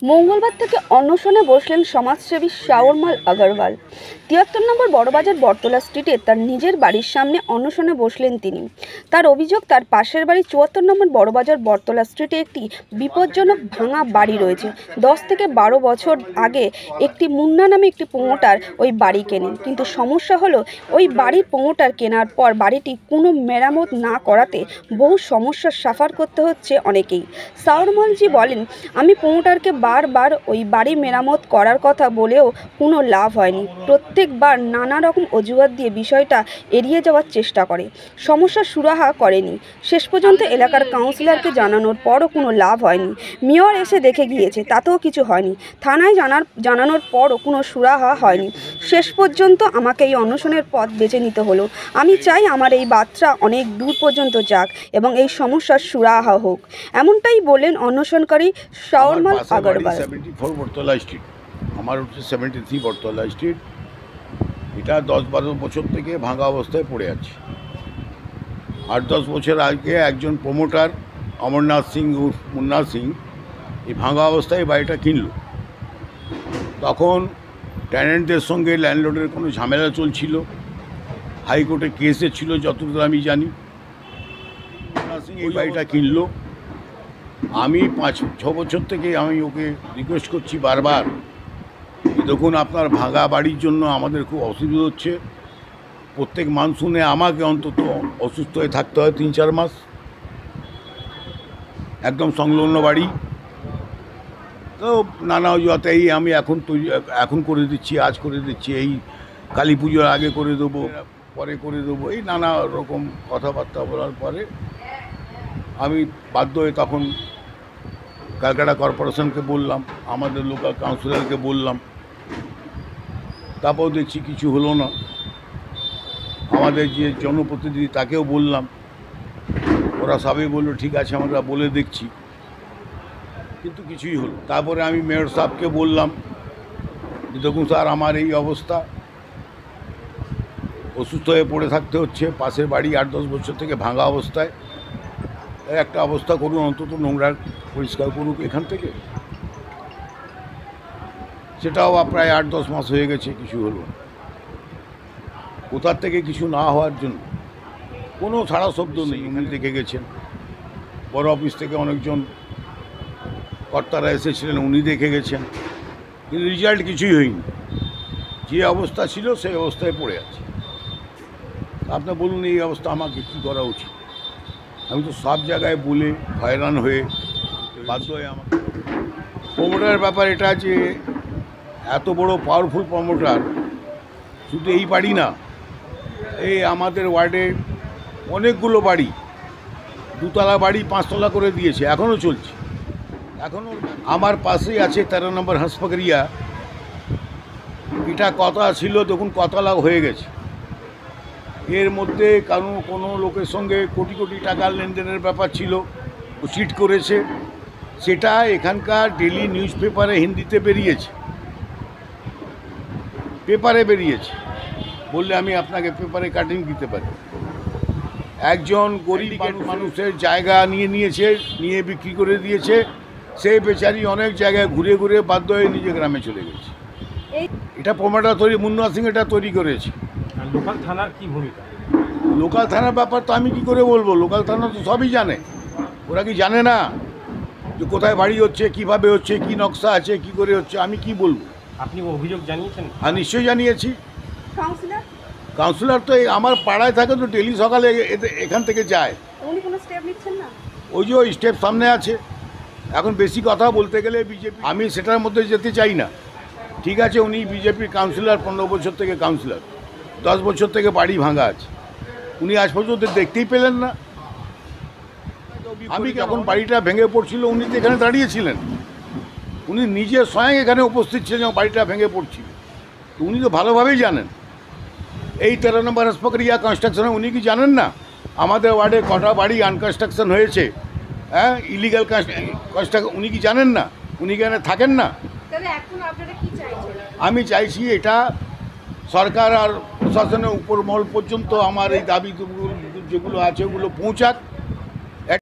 মঙ্গলবার থেকে অনশনে বসলেন সমাজসেবী শাওরমাল আগরওয়াল। ৭৩ নম্বর বড়বাজার বটতলা স্ট্রিটে তার নিজের বাড়ির সামনে অনশনে বসলেন তিনি। তার অভিযোগ, তার পাশের বাড়ি ৭৪ নম্বর বড়বাজার বটতলা স্ট্রিটে একটি বিপজ্জনক ভাঙা বাড়ি রয়েছে। ১০ থেকে ১২ বছর আগে একটি মুন্না নামে একটি প্রমোটার ওই বাড়ি কেনেন, কিন্তু সমস্যা হলো ওই বাড়ির প্রমোটার কেনার পর বাড়িটি কোনো মেরামত না করাতে বহু সমস্যার সাফার করতে হচ্ছে অনেকেই। শাওরমালজি বলেন, আমি প্রমোটারকে বারবার ওই বাড়ি মেরামত করার কথা বলেও কোনো লাভ হয়নি। প্রত্যেকবার নানা রকম অজুহাত দিয়ে বিষয়টা এড়িয়ে যাওয়ার চেষ্টা করে, সমস্যার সুরাহা করেনি। শেষ পর্যন্ত এলাকার কাউন্সিলরকে জানানোর পরও কোনো লাভ হয়নি। মেয়র এসে দেখে গিয়েছে, তাতেও কিছু হয়নি। থানায় জানানোর পরও কোনো সুরাহা হয়নি। শেষ পর্যন্ত আমাকে এই অনশনের পথ বেছে নিতে হলো। আমি চাই আমার এই বার্তা অনেক দূর পর্যন্ত যাক এবং এই সমস্যার সুরাহা হোক। এমনটাই বললেন অনশনকারী শাওরমাল আগরওয়াল। 74 বটতলা স্ট্রিট, আমার হচ্ছে 73 বটতলা স্ট্রিট। এটা ১০-১২ বছর থেকে ভাঙা অবস্থায় পড়ে আছে। ৮-১০ বছর আগে একজন প্রমোটার অমরনাথ সিং উর্ফ মুন্না সিং এই ভাঙা অবস্থায় বাড়িটা কিনল। তখন ট্যানেন্টদের সঙ্গে ল্যান্ডলর্ডের কোনো ঝামেলা চলছিল, হাইকোর্টে কেসে ছিল যতদূর আমি জানি। মুন্না সিং এই বাড়িটা কিনলো। আমি ৫-৬ বছর থেকে আমি ওকে রিকোয়েস্ট করছি বারবার, দেখুন আপনার ভাঙা বাড়ির জন্য আমাদের খুব অসুবিধা হচ্ছে। প্রত্যেক মানসুনে আমাকে অন্তত অসুস্থ হয়ে থাকতে হয় ৩-৪ মাস। একদম সংলগ্ন বাড়ি। তো নানা অজুহাতে এই আমি এখন করে দিচ্ছি, আজ করে দিচ্ছি, এই কালী পুজোর আগে করে দেবো, পরে করে দেবো, এই নানা রকম কথাবার্তা বলার পরে আমি বাধ্য হয়ে তখন ক্যালকাটা কর্পোরেশনকে বললাম, আমাদের লোকাল কাউন্সিলরকে বললাম। তারপর দেখছি কিছু হলো না। আমাদের যে জনপ্রতিনিধি তাকেও বললাম, ওরা সবই বললো ঠিক আছে আমরা বলে দেখছি, কিন্তু কিছুই হলো। তারপরে আমি মেয়র সাহেবকে বললাম যে দেখুন স্যার, আমার এই অবস্থা, অসুস্থ হয়ে পড়ে থাকতে হচ্ছে, পাশের বাড়ি ৮-১০ বছর থেকে ভাঙা অবস্থায়, একটা অবস্থা করুন, অন্তত নোংরা পরিষ্কার করুক এখান থেকে। সেটাও প্রায় ৮-১০ মাস হয়ে গেছে, কিছু হলো না। কোথার থেকে কিছু না হওয়ার জন্য কোনো সাড়া শব্দ নেই। উনি দেখে গেছেন, বড় অফিস থেকে অনেকজন কর্তারা এসেছিলেন, উনি দেখে গেছেন, কিন্তু রেজাল্ট কিছুই হয়নি। যে অবস্থা ছিল সেই অবস্থায় পড়ে আছে। আপনি বলুন এই অবস্থা আমাকে কী করা উচিত? আমি তো সব জায়গায় বলে হয়রান হয়ে বাধ্য হয়ে আমাকে। প্রমোটারের ব্যাপার এটা যে এত বড় পাওয়ারফুল প্রমোটার, শুধু এই বাড়ি না, এই আমাদের ওয়ার্ডে অনেকগুলো বাড়ি, ২তলা বাড়ি ৫তলা করে দিয়েছে, এখনও চলছে। এখনও আমার পাশেই আছে ১৩ নম্বর হাসপাতালিয়া। এটা কথা ছিল, দেখুন কতলা হয়ে গেছে। এর মধ্যে কোনো লোকের সঙ্গে কোটি কোটি টাকার লেনদেনের ব্যাপার ছিল, ও চিট করেছে। সেটা এখানকার ডেলি নিউজ পেপারে হিন্দিতে বেরিয়েছে, বললে আমি আপনাকে পেপারে কাটিং দিতে পারি। একজন গরিব মানুষের জায়গা নিয়ে বিক্রি করে দিয়েছে। সেই বেচারি অনেক জায়গায় ঘুরে ঘুরে বাধ্য হয়ে নিজে গ্রামে চলে গেছে। এটা প্রমোটার মুন্না সিং এটা তৈরি করেছে। লোকাল থানার কি ভূমিকা? লোকাল থানার ব্যাপার তো আমি কি করে বলবো? লোকাল থানা তো সবই জানে। ওরা কি জানে না যে কোথায় বাড়ি হচ্ছে, কিভাবে হচ্ছে, কি নকশা আছে, কি করে হচ্ছে? আমি কি বলবো? আপনি অভিযোগ জানিয়েছেন? হ্যাঁ, নিশ্চয়ই জানিয়েছি। কাউন্সিলর তো আমার পাড়ায় থাকে, তো ডেলি সকালে এখান থেকে যায়। উনি কোনো স্টেপ নিচ্ছেন না? ওই যে ওই স্টেপ সামনে আছে। এখন বেশি কথা বলতে গেলে বিজেপি, আমি সেটার মধ্যে যেতে চাই না। ঠিক আছে, উনি বিজেপির কাউন্সিলর, ১৫ বছর থেকে কাউন্সিলর, ১০ বছর থেকে বাড়ি ভাঙা আছে, উনি আজ পর্যন্ত দেখতেই পেলেন না। আমি যখন বাড়িটা ভেঙে পড়ছিল উনি তো এখানে দাঁড়িয়েছিলেন, উনি নিজে স্বয়ং এখানে উপস্থিত ছিলেন যখন বাড়িটা ভেঙে পড়ছিল। তো উনি তো ভালোভাবেই জানেন। এই ১৩ নম্বর হাসপাতালিয়া কনস্ট্রাকশনে উনি কি জানেন না আমাদের ওয়ার্ডে কটা বাড়ি আনকনস্ট্রাকশন হয়েছে? হ্যাঁ, ইলিগাল কনস্ট্রাকশন উনি কি জানেন না? উনি এখানে থাকেন না? আমি চাইছি এটা সরকার আর প্রশাসনের উপর মহল পর্যন্ত আমার এই দাবি যেগুলো আছে ওগুলো পৌঁছাক।